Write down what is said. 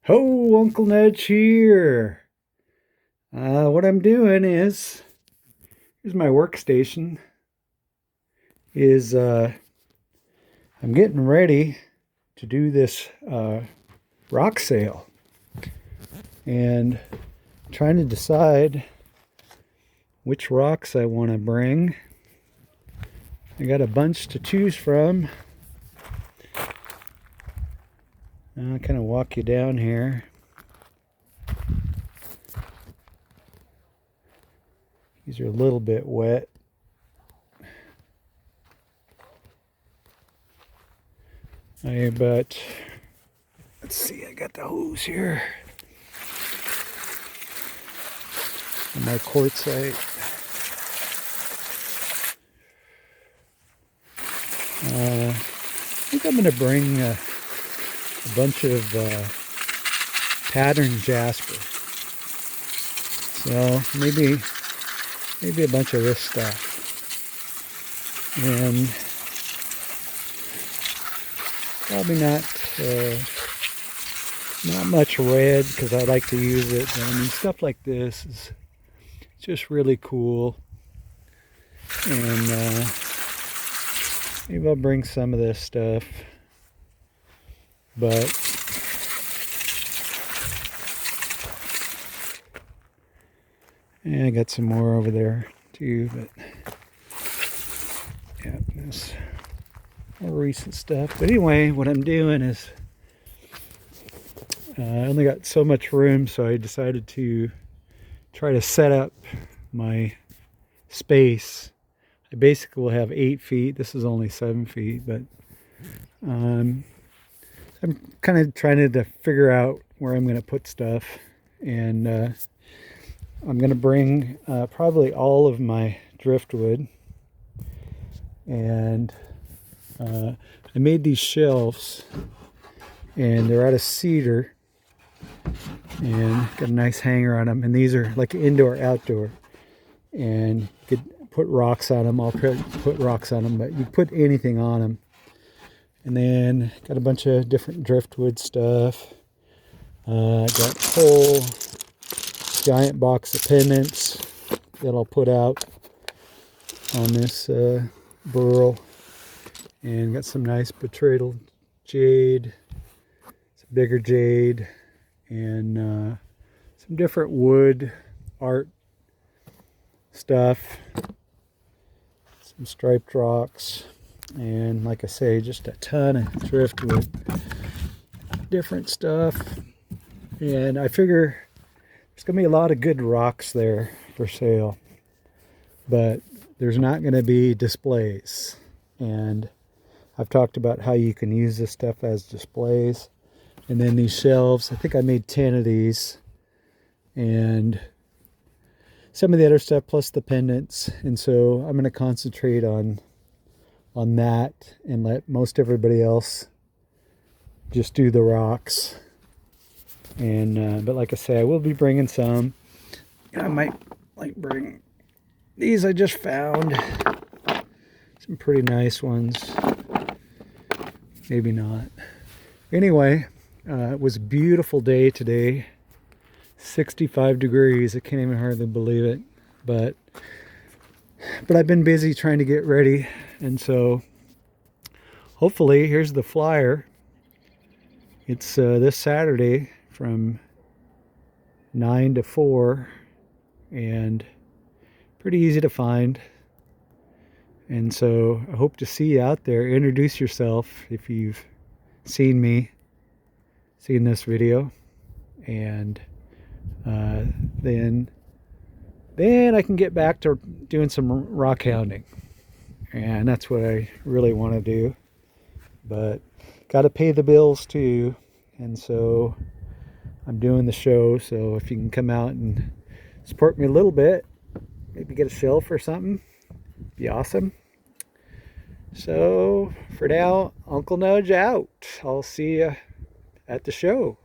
Ho, Uncle Nudge here. What I'm doing is, here's my workstation, I'm getting ready to do this rock sale. And trying to decide which rocks I want to bring. I got a bunch to choose from. I'll kind of walk you down here. These are a little bit wet. But let's see, I got the hose here. And my quartzite. I think I'm going to bring a bunch of pattern Jasper. So maybe a bunch of this stuff. And probably not much red because I like to use it. But, I mean, stuff like this is just really cool. And maybe I'll bring some of this stuff. But yeah, I got some more over there too. But yeah, this more recent stuff. But anyway, what I'm doing is I only got so much room, so I decided to try to set up my space. I basically will have 8 feet. This is only 7 feet, but I'm kind of trying to figure out where I'm going to put stuff. And I'm going to bring probably all of my driftwood. And I made these shelves, and they're out of cedar. And got a nice hanger on them. And these are like indoor, outdoor. And you could put rocks on them. I'll put rocks on them, but you put anything on them. And then got a bunch of different driftwood stuff. Got a whole giant box of pendants that I'll put out on this burl. And got some nice betrayal jade, some bigger jade, and some different wood art stuff, some striped rocks, and like I say, just a ton of driftwood, different stuff. And I figure there's gonna be a lot of good rocks there for sale, but there's not gonna be displays. And I've talked about how you can use this stuff as displays. And then these shelves, I think I made 10 of these, and some of the other stuff plus the pendants. And so I'm going to concentrate on that and let most everybody else just do the rocks. And but like I say, I will be bringing some. I might bring these I just found, some pretty nice ones, maybe not. Anyway, it was a beautiful day today. 65 degrees. I can't even hardly believe it. But I've been busy trying to get ready. And so hopefully, here's the flyer. It's this Saturday from 9 to 4. And pretty easy to find. And so I hope to see you out there. Introduce yourself if you've seen this video. And then I can get back to doing some rock hounding, and that's what I really want to do. But got to pay the bills too, and so I'm doing the show. So if you can come out and support me a little bit, maybe get a shelf or something, be awesome. So for now, Uncle Nudge out. I'll see you at the show.